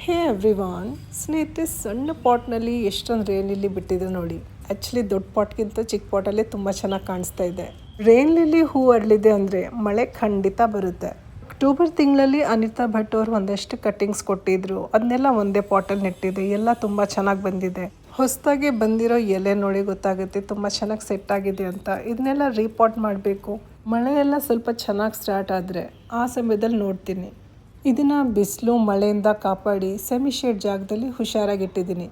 ಹೇ everyone, ಸ್ನೇಹಿತರೆ, ಸಣ್ಣ ಪಾಟ್ನಲ್ಲಿ ಎಷ್ಟೊಂದು ರೇನ್ ಲಿಲ್ಲಿ ಬಿಟ್ಟಿದೆ ನೋಡಿ. ಆ್ಯಕ್ಚುಲಿ ದೊಡ್ಡ ಪಾಟ್ಗಿಂತ ಚಿಕ್ಕ ಪಾಟಲ್ಲೇ ತುಂಬ ಚೆನ್ನಾಗಿ ಕಾಣಿಸ್ತಾ ಇದೆ. ರೇನ್ ಲಿಲ್ಲಿ ಹೂ ಅರಳಿದೆ ಅಂದರೆ ಮಳೆ ಖಂಡಿತ ಬರುತ್ತೆ. ಅಕ್ಟೋಬರ್ ತಿಂಗಳಲ್ಲಿ ಅನಿತಾ ಭಟ್ ಅವರು ಒಂದಷ್ಟು ಕಟ್ಟಿಂಗ್ಸ್ ಕೊಟ್ಟಿದ್ರು. ಅದನ್ನೆಲ್ಲ ಒಂದೇ ಪಾಟಲ್ಲಿ ನೆಟ್ಟಿದೆ. ಎಲ್ಲ ತುಂಬ ಚೆನ್ನಾಗಿ ಬಂದಿದೆ. ಹೊಸದಾಗಿ ಬಂದಿರೋ ಎಲೆ ನೋಡಿ ಗೊತ್ತಾಗುತ್ತೆ ತುಂಬ ಚೆನ್ನಾಗಿ ಸೆಟ್ ಆಗಿದೆ ಅಂತ. ಇದನ್ನೆಲ್ಲ ರೀಪಾಟ್ ಮಾಡಬೇಕು. ಮಳೆ ಎಲ್ಲ ಸ್ವಲ್ಪ ಚೆನ್ನಾಗಿ ಸ್ಟಾರ್ಟ್ ಆದರೆ ಆ ಸಮಯದಲ್ಲಿ ನೋಡ್ತೀನಿ. ಇದನ್ನು ಬಿಸಿಲು ಮಳೆಯಿಂದ ಕಾಪಾಡಿ ಸೆಮಿ ಶೇಡ್ ಜಾಗದಲ್ಲಿ ಹುಷಾರಾಗಿಟ್ಟಿದ್ದೀನಿ.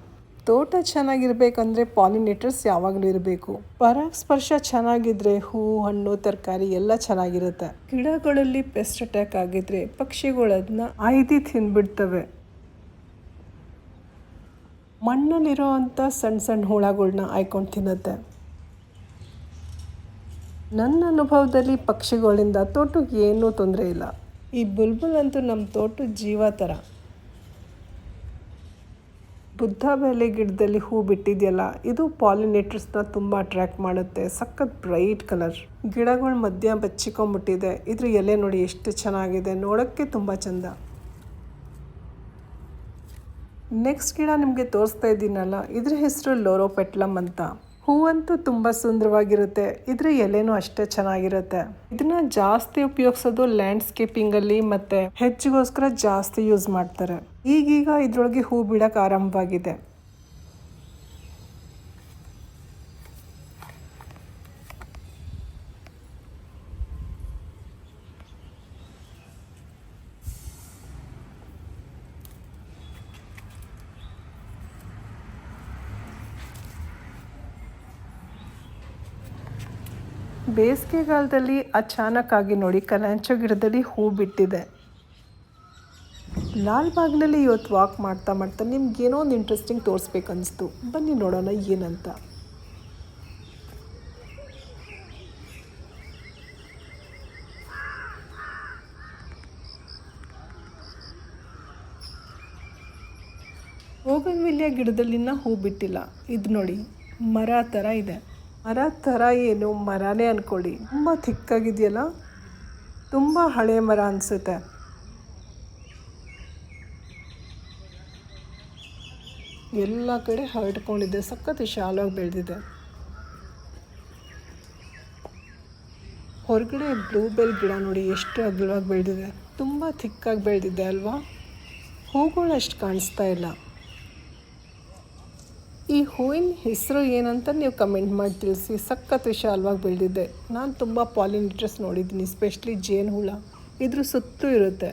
ತೋಟ ಚೆನ್ನಾಗಿರ್ಬೇಕಂದ್ರೆ ಪಾಲಿನೇಟರ್ಸ್ ಯಾವಾಗಲೂ ಇರಬೇಕು. ಪರಾಗಸ್ಪರ್ಶ ಚೆನ್ನಾಗಿದ್ರೆ ಹೂವು ಹಣ್ಣು ತರಕಾರಿ ಎಲ್ಲ ಚೆನ್ನಾಗಿರುತ್ತೆ. ಗಿಡಗಳಲ್ಲಿ ಪೆಸ್ಟ್ ಅಟ್ಯಾಕ್ ಆಗಿದ್ರೆ ಪಕ್ಷಿಗಳನ್ನ ಆಯ್ದು ತಿಂದ್ಬಿಡ್ತವೆ. ಮಣ್ಣಲ್ಲಿರೋ ಅಂಥ ಸಣ್ಣ ಸಣ್ಣ ಹುಳಗಳನ್ನ ಆಯ್ಕೊಂಡು ತಿನ್ನುತ್ತೆ. ನನ್ನ ಅನುಭವದಲ್ಲಿ ಪಕ್ಷಿಗಳಿಂದ ತೋಟಕ್ಕೆ ಏನೂ ತೊಂದರೆ ಇಲ್ಲ. ಈ ಬುಲ್ಬುಲ್ ಅಂತೂ ನಮ್ಮ ತೋಟದ ಜೀವ ಥರ. ಬುದ್ಧ ಬೇಲೆ ಗಿಡದಲ್ಲಿ ಹೂ ಬಿಟ್ಟಿದೆಯಲ್ಲ, ಇದು ಪಾಲಿನೇಟರ್ಸ್ನ ತುಂಬ ಅಟ್ರ್ಯಾಕ್ಟ್ ಮಾಡುತ್ತೆ. ಸಖತ್ ಬ್ರೈಟ್ ಕಲರ್. ಗಿಡಗಳ ಮಧ್ಯ ಬಚ್ಚಿಕೊಂಡ್ಬಿಟ್ಟಿದೆ. ಇದ್ರ ಎಲೆ ನೋಡಿ ಎಷ್ಟು ಚೆನ್ನಾಗಿದೆ, ನೋಡೋಕ್ಕೆ ತುಂಬ ಚೆಂದ. ನೆಕ್ಸ್ಟ್ ಗಿಡ ನಿಮಗೆ ತೋರಿಸ್ತಾ ಇದ್ದೀನಲ್ಲ, ಇದ್ರ ಹೆಸರು ಲೋರೋಪೆಟ್ಲಮ್ ಅಂತ. ಹೂವಂತೂ ತುಂಬ ಸುಂದರವಾಗಿರುತ್ತೆ. ಇದ್ರ ಎಲೆನೂ ಅಷ್ಟೇ ಚೆನ್ನಾಗಿರುತ್ತೆ. ಇದನ್ನ ಜಾಸ್ತಿ ಉಪಯೋಗಿಸೋದು ಲ್ಯಾಂಡ್ಸ್ಕೇಪಿಂಗಲ್ಲಿ ಮತ್ತು ಹೆಚ್ಚಿಗೋಸ್ಕರ ಜಾಸ್ತಿ ಯೂಸ್ ಮಾಡ್ತಾರೆ. ಈಗೀಗ ಇದ್ರೊಳಗೆ ಹೂ ಬಿಡಕ್ಕೆ ಆರಂಭವಾಗಿದೆ. ಬೇಸಿಗೆಗಾಲದಲ್ಲಿ ಅಚಾನಕ್ ಆಗಿ ನೋಡಿ ಕಲಾಂಚೋ ಗಿಡದಲ್ಲಿ ಹೂ ಬಿಟ್ಟಿದೆ. ಲಾಲ್ಬಾಗ್ನಲ್ಲಿ ಇವತ್ತು ವಾಕ್ ಮಾಡ್ತಾ ಮಾಡ್ತಾ ನಿಮ್ಗೇನೋ ಒಂದು ಇಂಟ್ರೆಸ್ಟಿಂಗ್ ತೋರಿಸ್ಬೇಕನ್ನಿಸ್ತು. ಬನ್ನಿ ನೋಡೋಣ ಏನಂತ. ಬೋಗನ್ವಿಲಿಯ ಗಿಡದಲ್ಲಿನ ಹೂ ಬಿಟ್ಟಿಲ್ಲ. ಇದು ನೋಡಿ ಮರ ಥರ ಇದೆ. ಮರ ಥರ ಏನು, ಮರನೇ ಅಂದ್ಕೊಳ್ಳಿ. ತುಂಬ ಥಿಕ್ಕಾಗಿದೆಯಲ್ಲ, ತುಂಬ ಹಳೆಯ ಮರ ಅನಿಸುತ್ತೆ. ಎಲ್ಲ ಕಡೆ ಹರಡ್ಕೊಂಡಿದೆ. ಸಖತ್ ವಿಶಾಲವಾಗಿ ಬೆಳೆದಿದೆ. ಹೊರಗಡೆ ಬ್ಲೂಬೆಲ್ ಗಿಡ ನೋಡಿ ಎಷ್ಟು ಅಗಲವಾಗಿ ಬೆಳೆದಿದೆ. ತುಂಬ ಥಿಕ್ಕಾಗಿ ಬೆಳೆದಿದೆ ಅಲ್ವಾ. ಹೂಗಳು ಅಷ್ಟು ಕಾಣಿಸ್ತಾ ಇಲ್ಲ. ಈ ಹೂವಿನ ಹೆಸರು ಏನಂತ ನೀವು ಕಮೆಂಟ್ ಮಾಡಿ ತಿಳಿಸಿ. ಸಖತ್ ವಿಶಾಲವಾಗಿ ಬೆಳೆದಿದೆ. ನಾನು ತುಂಬ ಪಾಲಿನೇಟರ್ಸ್ ನೋಡಿದ್ದೀನಿ, ಎಸ್ಪೆಷಲಿ ಜೇನು ಹುಳ ಇದ್ರ ಸುತ್ತೂ ಇರುತ್ತೆ.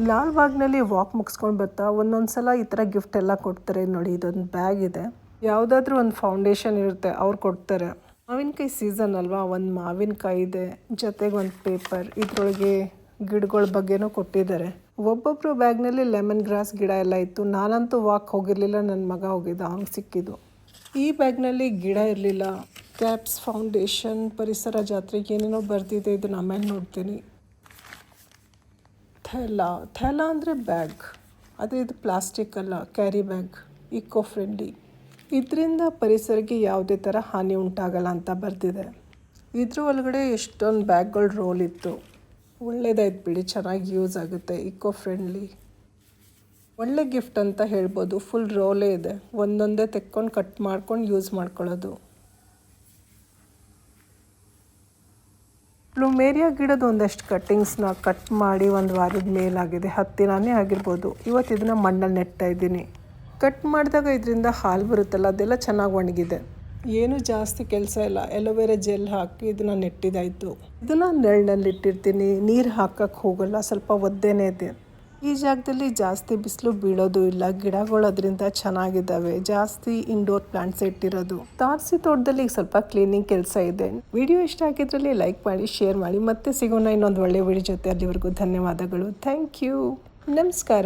ಲಾಲ್ಬಾಗ್ನಲ್ಲಿ ವಾಕ್ ಮುಗಿಸ್ಕೊಂಡು ಬರ್ತಾ ಒಂದೊಂದು ಸಲ ಈ ಥರ ಗಿಫ್ಟ್ ಎಲ್ಲ ಕೊಡ್ತಾರೆ ನೋಡಿ. ಇದೊಂದು ಬ್ಯಾಗ್ ಇದೆ. ಯಾವುದಾದ್ರೂ ಒಂದು ಫೌಂಡೇಶನ್ ಇರುತ್ತೆ, ಅವ್ರು ಕೊಡ್ತಾರೆ. ಮಾವಿನಕಾಯಿ ಸೀಸನ್ ಅಲ್ವಾ, ಒಂದು ಮಾವಿನಕಾಯಿ ಇದೆ, ಜೊತೆಗೆ ಒಂದು ಪೇಪರ್. ಇದರೊಳಗೆ ಗಿಡಗಳ ಬಗ್ಗೆನೂ ಕೊಟ್ಟಿದ್ದಾರೆ. ಒಬ್ಬೊಬ್ಬರು ಬ್ಯಾಗ್ನಲ್ಲಿ ಲೆಮನ್ ಗ್ರಾಸ್ ಗಿಡ ಎಲ್ಲ ಇತ್ತು. ನಾನಂತೂ ವಾಕ್ ಹೋಗಿರಲಿಲ್ಲ, ನನ್ನ ಮಗ ಹೋಗಿದ್ದ, ಹಂಗೆ ಸಿಕ್ಕಿದ್ದು. ಈ ಬ್ಯಾಗ್ನಲ್ಲಿ ಗಿಡ ಇರಲಿಲ್ಲ. ಕ್ಯಾಪ್ಸ್ ಫೌಂಡೇಶನ್ ಪರಿಸರ ಜಾತ್ರೆಗೆ ಏನೇನೋ ಬರ್ತಿದೆ. ಇದನ್ನು ಆಮೇಲೆ ನೋಡ್ತೀನಿ. ಥೈಲ ಅಂದರೆ ಬ್ಯಾಗ್, ಆದರೆ ಇದು ಪ್ಲಾಸ್ಟಿಕ್ ಅಲ್ಲ, ಕ್ಯಾರಿ ಬ್ಯಾಗ್, ಇಕೋ ಫ್ರೆಂಡ್ಲಿ. ಇದರಿಂದ ಪರಿಸರಕ್ಕೆ ಯಾವುದೇ ಥರ ಹಾನಿ ಉಂಟಾಗಲ್ಲ ಅಂತ ಬರ್ತಿದೆ. ಇದ್ರ ಒಳಗಡೆ ಎಷ್ಟೊಂದು ಬ್ಯಾಗ್ಗಳ ರೋಲ್ ಇತ್ತು. ಒಳ್ಳೇದಾಯ್ತು ಬಿಡಿ, ಚೆನ್ನಾಗಿ ಯೂಸ್ ಆಗುತ್ತೆ. ಇಕೋ ಫ್ರೆಂಡ್ಲಿ, ಒಳ್ಳೆ ಗಿಫ್ಟ್ ಅಂತ ಹೇಳ್ಬೋದು. ಫುಲ್ ರೋಲೇ ಇದೆ, ಒಂದೊಂದೇ ತೆಕ್ಕೊಂಡು ಕಟ್ ಮಾಡ್ಕೊಂಡು ಯೂಸ್ ಮಾಡ್ಕೊಳ್ಳೋದು. ಪ್ಲುಮೇರಿಯಾ ಗಿಡದ ಒಂದಷ್ಟು ಕಟ್ಟಿಂಗ್ಸ್ನ ಕಟ್ ಮಾಡಿ ಒಂದು ವಾರದ ಮೇಲಾಗಿದೆ. 10 ದಿನನೇ ಆಗಿರ್ಬೋದು. ಇವತ್ತು ಇದನ್ನು ಮಣ್ಣಲ್ಲಿ ನೆಡ್ತಾ ಇದ್ದೀನಿ. ಕಟ್ ಮಾಡಿದಾಗ ಇದರಿಂದ ಹಾಲು ಬರುತ್ತಲ್ಲ, ಅದೆಲ್ಲ ಚೆನ್ನಾಗಿ ಒಣಗಿದೆ. ಏನು ಜಾಸ್ತಿ ಕೆಲಸ ಇಲ್ಲ. ಎಲೋವೆರಾ ಜೆಲ್ ಹಾಕಿ ಇದನ್ನು ನೆಟ್ಟಿದ್ದಾಯಿತು. ಇದನ್ನು ನೆರಳಿನಲ್ಲಿ ಇಟ್ಟಿರ್ತೀನಿ. ನೀರು ಹಾಕಕ್ಕೆ ಹೋಗಲ್ಲ, ಸ್ವಲ್ಪ ಒದ್ದೆನೇ ಇದೆ. ಈ ಜಾಗದಲ್ಲಿ ಜಾಸ್ತಿ ಬಿಸಿಲು ಬೀಳೋದು ಇಲ್ಲ. ಗಿಡಗಳು ಅದರಿಂದ ಚೆನ್ನಾಗಿದ್ದಾವೆ. ಜಾಸ್ತಿ ಇಂಡೋರ್ ಪ್ಲಾಂಟ್ಸ್ ಇಟ್ಟಿರೋದು. ತಾರಸಿ ತೋಟದಲ್ಲಿ ಈಗ ಸ್ವಲ್ಪ ಕ್ಲೀನಿಂಗ್ ಕೆಲಸ ಇದೆ. ವಿಡಿಯೋ ಇಷ್ಟ ಆಗಿದ್ರಲ್ಲಿ ಲೈಕ್ ಮಾಡಿ, ಶೇರ್ ಮಾಡಿ. ಮತ್ತೆ ಸಿಗೋಣ ಇನ್ನೊಂದು ಒಳ್ಳೆ ವಿಡಿಯೋ ಜೊತೆ. ಅಲ್ಲಿವರೆಗೂ ಧನ್ಯವಾದಗಳು. Thank you. ನಮಸ್ಕಾರ.